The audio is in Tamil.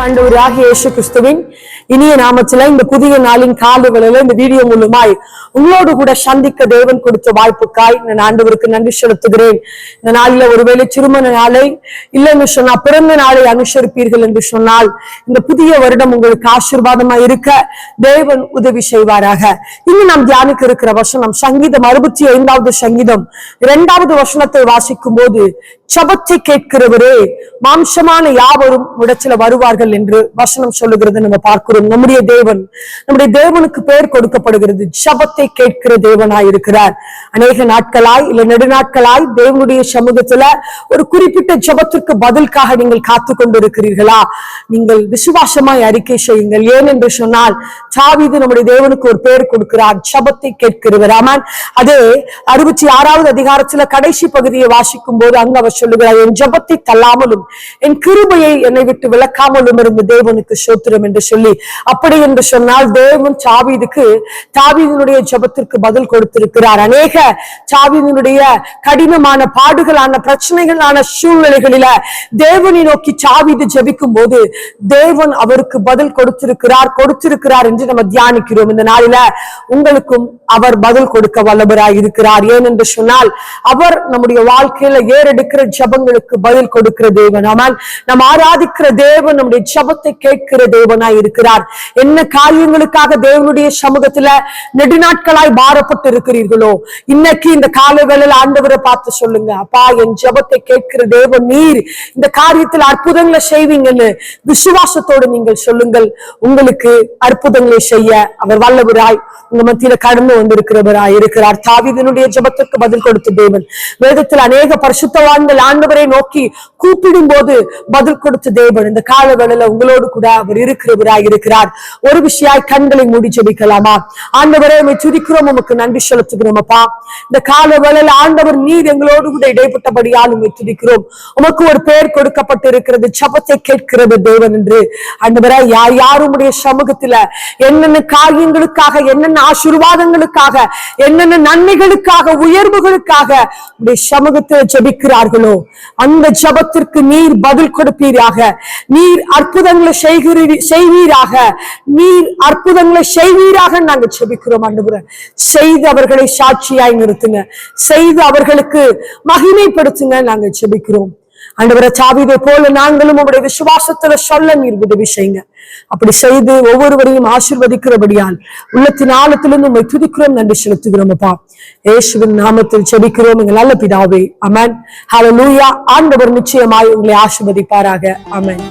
ஆண்டவராகிய இயேசு கிறிஸ்துவின் இனிய நாமத்தில இந்த புதிய நாளின் காலைகளில இந்த வீடியோ மூலமாய் உங்களோடு கூட சந்திக்க தேவன் கொடுத்த வாய்ப்புக்காய் நான் ஆண்டவருக்கு நன்றி செலுத்துகிறேன். இந்த நாளில ஒருவேளை திருமண நாளை இல்லைன்னு சொன்னா பிறந்த நாளை அனுசரிப்பீர்கள் என்று சொன்னால் இந்த புதிய வருடம் உங்களுக்கு ஆசீர்வாதமாய் இருக்க தேவன் உதவி செய்வாராக. இன்னும் நாம் தியானிக்க இருக்கிற வசனம் சங்கீதம் 65வது சங்கீதம் 2வது வசனத்தை வாசிக்கும் போது ஜெபத்தை கேட்கிறவரே மாம்சமான யாவரும் இடத்துல வருவார்கள் என்று வசனம் சொல்லுகிறது நம்ம பார்க்கிறோம். நம்முடைய தேவனுக்கு பெயர் கொடுக்கப்படுகிறது ஜெபத்தை கேட்கிற தேவனாய் இருக்கிறார். அநேக நாட்களாய் இல்ல நெடுநாட்களாய் தேவனுடைய சமூகத்துல ஒரு குறிப்பிட்ட ஜெபத்திற்கு பதிலுக்காக நீங்கள் காத்து கொண்டிருக்கிறீர்களா? நீங்கள் விசுவாசமாய் அறிக்கை செய்யுங்கள். ஏன் என்று சொன்னால் தாவீது நம்முடைய தேவனுக்கு ஒரு பெயர் கொடுக்கிறார், ஜெபத்தை கேட்கிறவர். ஆமான். அதே 66வது அதிகாரத்துல கடைசி பகுதியை வாசிக்கும் போது அங்க அவர் சொல்லுகிறார், என் ஜெபத்தை தள்ளாமலும் என் கிருபையை என்னை விட்டு விலக்காமலும் இருந்த தேவனுக்கு ஸ்தோத்திரம் என்று சொல்லி, அப்படி என்று சொன்னால் தேவன் தாவீதினுடைய ஜெபத்திற்கு பதில் கொடுத்திருக்கிறார். அநேக தாவீதினுடைய கடினமான பாடுகளான பிரச்சனைகளான சூழ்நிலைகளில தேவனை நோக்கி தாவீது ஜெபிக்கும் போது தேவன் அவருக்கு பதில் கொடுத்திருக்கிறார் என்று நம்ம தியானிக்கிறோம். இந்த நாளில உங்களுக்கும் அவர் பதில் கொடுக்க வல்லவராய் இருக்கிறார். ஏனென்று சொன்னால் அவர் நம்முடைய வாழ்க்கையில ஏறெடுக்கிற ஜெபங்களுக்கு பதில் கொடுக்கிற தேவன். ஆமால். நாம் ஆராதிக்கிற தேவன் நம்முடைய ஜெபத்தை கேட்கிற தேவனாய் இருக்கிறார். என்ன காரியங்களுக்காக தேவனுடைய சமூகத்துல நெடுநாட்களாய் பாரப்பட்டு இருக்கிறீர்களோ இன்னைக்கு இந்த காலை வேளையில ஆண்டவரை பார்த்து சொல்லுங்க, அப்பா என் ஜெபத்தை கேட்கிற தேவன் நீர் இந்த காரியத்தில் அற்புதங்களை செய்வீங்கன்னு விசுவாசத்தோடு நீங்கள் சொல்லுங்கள். உங்களுக்கு அற்புதங்களை செய்ய அவர் வல்லவராய் உங்க மத்தியில கடந்து வந்திருக்கிறவராய் இருக்கிறார். தாவீதினுடைய ஜெபத்திற்கு பதில் கொடுத்த தேவன். வேதத்தில் அநேக பரிசுத்தவான்கள் ஆண்டவரை நோக்கி கூப்பிடும் போது பதில் கொடுத்த தேவன். இந்த கால வேளையில உங்களோடு கூட அவர் இருக்கிறவராய் இருக்கிறார். ஒரு விஷயம் கண்களை மூடி ஜெபிக்கலாமா? ஆண்டவரே உம்மை துதிக்கிறோம், உமக்கு நன்றி செலுத்துகிறோம். அப்பா இந்த கால வேளையில ஆண்டவர் நீர் எங்களோடு கூட இடைப்பட்டபடியால் உம்மை துதிக்கிறோம். உமக்கு ஒரு பெயர் கொடுக்கப்பட்டு இருக்கிறது, ஜெபத்தை கேட்கிறது தேவன் என்று. ஆண்டவரே யாருடைய சமூகத்துல என்னென்ன காரியங்களுக்காக, என்னென்ன ஆசீர்வாதங்களுக்காக, என்னென்ன நன்மைகளுக்காக, உயர்வுகளுக்காக உடைய சமூகத்தில் ஜெபிக்கிறார்களோ அந்த ஜெபத்திற்கு நீர் பதில் கொடுப்பீராக. நீர் அற்புதங்களை செய்வீராக. நீர் அற்புதங்களை செய்வீராக நாங்கள் ஜெபிக்கிறோம். ஆண்டவரே செய்து அவர்களை சாட்சியாய் நிறுத்துங்க, செய்து அவர்களுக்கு மகிமைப்படுத்துங்க நாங்கள் ஜெபிக்கிறோம். ஆண்டவரே தாவீதை போல நாங்களும் உங்களுடைய விசுவாசத்துல சொல்ல நீர் உதவி செய்யுங்க. அப்படி செய்து ஒவ்வொருவரையும் ஆசீர்வதிக்கிறபடியால் உள்ளத்தின் ஆழத்திலிருந்து உம்மை துதிக்கிறோம், நன்றி செலுத்துகிறோம். அப்பா இயேசுவின் நாமத்தில் ஜெபிக்கிறோம் எங்கள் நல்ல பிதாவே. ஆமென். ஹல்லேலூயா. ஆண்டவர் நிச்சயமாய் உங்களை ஆசீர்வதிப்பாராக. ஆமென்.